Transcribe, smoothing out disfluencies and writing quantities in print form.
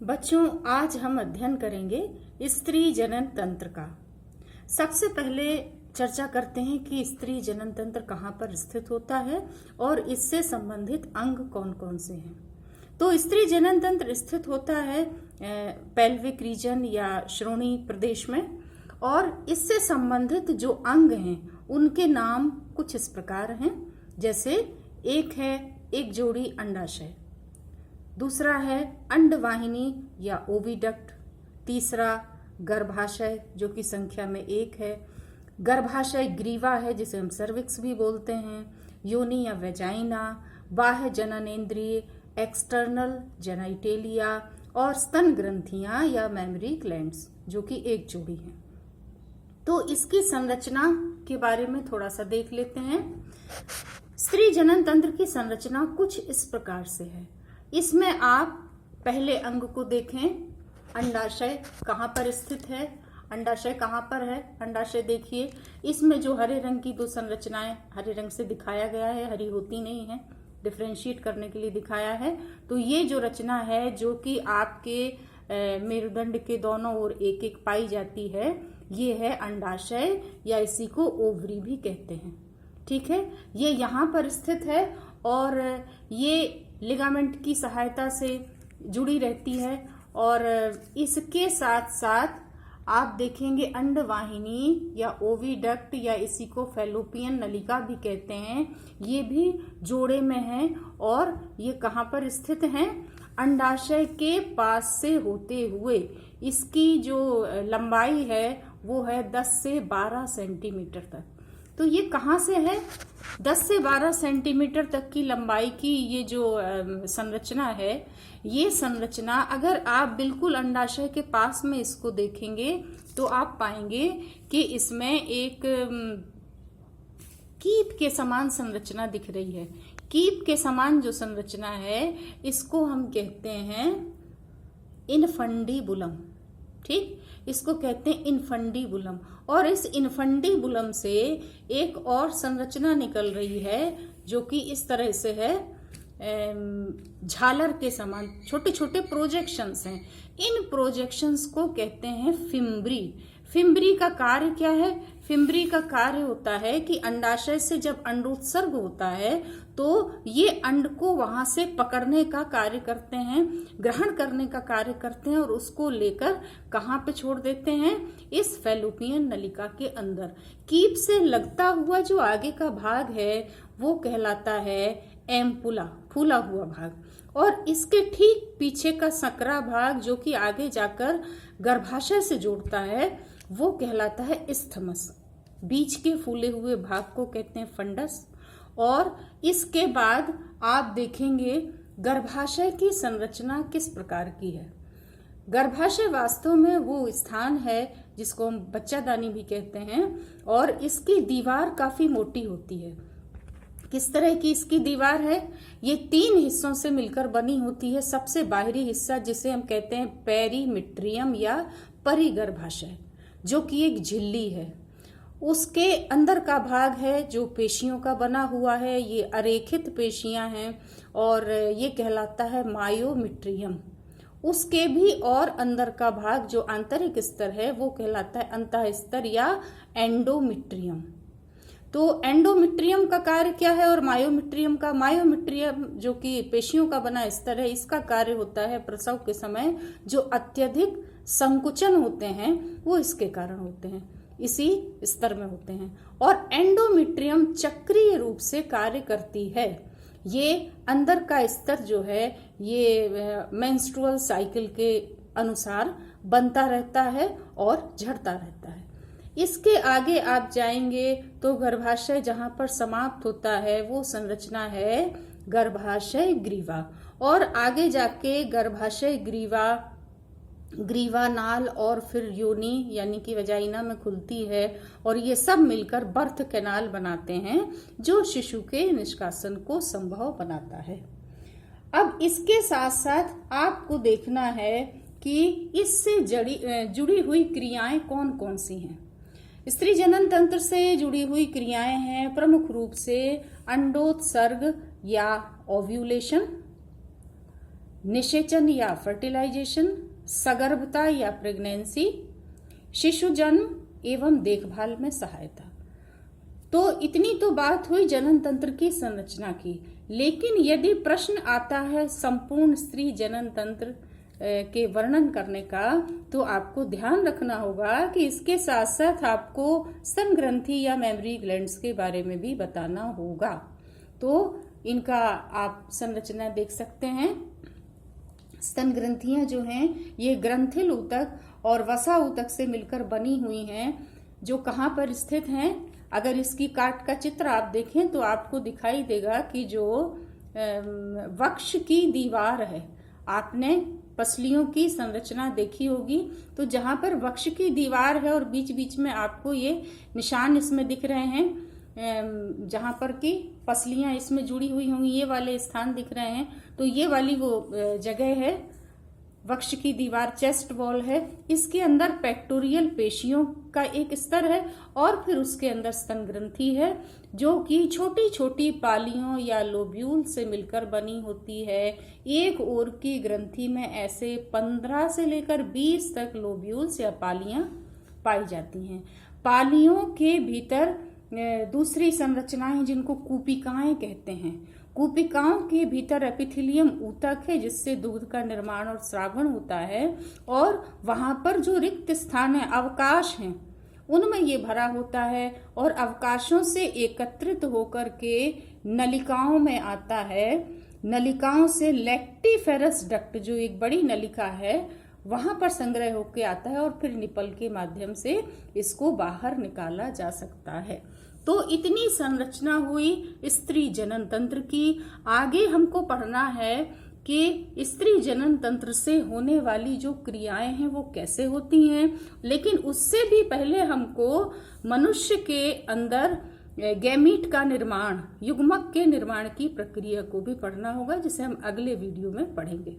बच्चों, आज हम अध्ययन करेंगे स्त्री जनन तंत्र का। सबसे पहले चर्चा करते हैं कि स्त्री जनन तंत्र कहाँ पर स्थित होता है और इससे संबंधित अंग कौन कौन से हैं। तो स्त्री जनन तंत्र स्थित होता है पेल्विक रीजन या श्रोणि प्रदेश में, और इससे संबंधित जो अंग हैं उनके नाम कुछ इस प्रकार हैं। जैसे एक है एक जोड़ी अंडाशय, दूसरा है अंडवाहिनी या ओविडक्ट, तीसरा गर्भाशय जो कि संख्या में 1 है, गर्भाशय ग्रीवा है जिसे हम सर्विक्स भी बोलते हैं, योनि या वेजाइना, बाह्य जननेंद्रिय, एक्सटर्नल जेनाइटेलिया और स्तन ग्रंथियां या मेमरी ग्लैंड्स जो कि एक जोड़ी है। तो इसकी संरचना के बारे में थोड़ा सा देख लेते हैं। स्त्री जनन तंत्र की संरचना कुछ इस प्रकार से है। इसमें आप पहले अंग को देखें, अंडाशय कहाँ पर स्थित है, अंडाशय कहाँ पर है। अंडाशय देखिए, इसमें जो हरे रंग की दो संरचनाएं हरे रंग से दिखाया गया है, हरी होती नहीं है, डिफ्रेंशिएट करने के लिए दिखाया है। तो ये जो रचना है जो कि आपके मेरुदंड के दोनों ओर एक एक पाई जाती है, ये है अंडाशय या इसी को ओवरी भी कहते हैं। ठीक है, ये यहाँ पर स्थित है और ये लिगामेंट की सहायता से जुड़ी रहती है। और इसके साथ साथ आप देखेंगे अंडवाहिनी या ओविडक्ट या इसी को फैलोपियन नलिका भी कहते हैं, ये भी जोड़े में है। और ये कहाँ पर स्थित हैं? अंडाशय के पास से होते हुए इसकी जो लंबाई है वो है 10 से 12 सेंटीमीटर तक। तो ये कहाँ से है? 10 से 12 सेंटीमीटर तक की लंबाई की ये जो संरचना है, ये संरचना अगर आप बिल्कुल अंडाशय के पास में इसको देखेंगे तो आप पाएंगे कि इसमें एक कीप के समान संरचना दिख रही है। कीप के समान जो संरचना है इसको हम कहते हैं इनफंडीबुलम। ठीक, इसको कहते हैं इनफंडीबुलम। और इस इनफंडीबुलम से एक और संरचना निकल रही है जो कि इस तरह से है, झालर के समान छोटे छोटे प्रोजेक्शंस हैं। इन प्रोजेक्शंस को कहते हैं फिम्ब्री। फिम्ब्री का कार्य क्या है? फिम्ब्री का कार्य होता है कि अंडाशय से जब अंडोत्सर्ग होता है तो ये अंड को वहां से पकड़ने का कार्य करते हैं, ग्रहण करने का कार्य करते हैं और उसको लेकर कहाँ पे छोड़ देते हैं? इस फैलोपियन नलिका के अंदर। कीप से लगता हुआ जो आगे का भाग है वो कहलाता है एम्पुला, फूला हुआ भाग। और इसके ठीक पीछे का सकरा भाग जो कि आगे जाकर गर्भाशय से जोड़ता है वो कहलाता है इस्थमस। बीच के फूले हुए भाग को कहते हैं फंडस। और इसके बाद आप देखेंगे गर्भाशय की संरचना किस प्रकार की है। गर्भाशय वास्तव में वो स्थान है जिसको हम बच्चादानी भी कहते हैं, और इसकी दीवार काफी मोटी होती है। किस तरह की इसकी दीवार है? ये 3 हिस्सों से मिलकर बनी होती है। सबसे बाहरी हिस्सा जिसे हम कहते हैं पेरीमिट्रियम या परिगर्भाशय, जो कि एक झिल्ली है। उसके अंदर का भाग है जो पेशियों का बना हुआ है, ये अरेखित पेशियां हैं और ये कहलाता है मायोमिट्रियम। उसके भी और अंदर का भाग जो आंतरिक स्तर है वो कहलाता है अंतःस्तर या एंडोमिट्रियम। तो एंडोमिट्रियम का कार्य क्या है और मायोमिट्रियम का? मायोमिट्रियम जो कि पेशियों का बना स्तर है, इसका कार्य होता है प्रसव के समय जो अत्यधिक संकुचन होते हैं वो इसके कारण होते हैं, इसी स्तर में होते हैं। और एंडोमेट्रियम चक्रीय रूप से कार्य करती है। ये अंदर का स्तर जो है ये मेंस्ट्रुअल साइकिल के अनुसार बनता रहता है और झड़ता रहता है। इसके आगे आप जाएंगे तो गर्भाशय जहां पर समाप्त होता है वो संरचना है गर्भाशय ग्रीवा। और आगे जाके गर्भाशय ग्रीवा नाल और फिर योनि यानी कि वजाइना में खुलती है, और ये सब मिलकर बर्थ कैनाल बनाते हैं जो शिशु के निष्कासन को संभव बनाता है। अब इसके साथ साथ आपको देखना है कि इससे जुड़ी हुई क्रियाएं कौन कौन सी हैं। स्त्री जनन तंत्र से जुड़ी हुई क्रियाएं हैं प्रमुख रूप से अंडोत्सर्ग या ओव्यूलेशन, निषेचन या फर्टिलाइजेशन, सगर्भता या प्रेगनेंसी, शिशु जन्म एवं देखभाल में सहायता। तो इतनी तो बात हुई जनन तंत्र की संरचना की, लेकिन यदि प्रश्न आता है संपूर्ण स्त्री जनन तंत्र के वर्णन करने का, तो आपको ध्यान रखना होगा कि इसके साथ साथ आपको स्तन ग्रंथि या मेमरी ग्लैंड्स के बारे में भी बताना होगा। तो इनका आप संरचना देख सकते हैं। स्तन ग्रंथियां जो हैं ये ग्रंथिल ऊतक और वसा ऊतक से मिलकर बनी हुई हैं, जो कहाँ पर स्थित हैं। अगर इसकी काट का चित्र आप देखें तो आपको दिखाई देगा कि जो वक्ष की दीवार है, आपने पसलियों की संरचना देखी होगी, तो जहां पर वक्ष की दीवार है और बीच बीच में आपको ये निशान इसमें दिख रहे हैं, जहां पर की पसलियां इसमें जुड़ी हुई होंगी, ये वाले स्थान दिख रहे हैं, तो ये वाली वो जगह है, वक्ष की दीवार, चेस्ट वॉल है। इसके अंदर पेक्टोरियल पेशियों का एक स्तर है और फिर उसके अंदर स्तन ग्रंथि है, जो कि छोटी छोटी पालियों या लोब्यूल से मिलकर बनी होती है। एक ओर की ग्रंथि में ऐसे 15 से लेकर 20 तक लोब्यूल्स या पालियां पाई जाती हैं। पालियों के भीतर दूसरी संरचनाएं जिनको कूपिकाएं कहते हैं। कूपिकाओं के भीतर एपिथेलियम ऊतक है, जिससे दूध का निर्माण और स्रावण होता है, और वहां पर जो रिक्त स्थान है, अवकाश हैं, उनमें ये भरा होता है और अवकाशों से एकत्रित होकर के नलिकाओं में आता है। नलिकाओं से लैक्टिफेरस डक्ट, जो एक बड़ी नलिका है, वहां पर संग्रह होकर आता है और फिर निपल के माध्यम से इसको बाहर निकाला जा सकता है। तो इतनी संरचना हुई स्त्री जनन तंत्र की। आगे हमको पढ़ना है कि स्त्री जनन तंत्र से होने वाली जो क्रियाएं हैं वो कैसे होती हैं, लेकिन उससे भी पहले हमको मनुष्य के अंदर गैमीट का निर्माण, युग्मक के निर्माण की प्रक्रिया को भी पढ़ना होगा, जिसे हम अगले वीडियो में पढ़ेंगे।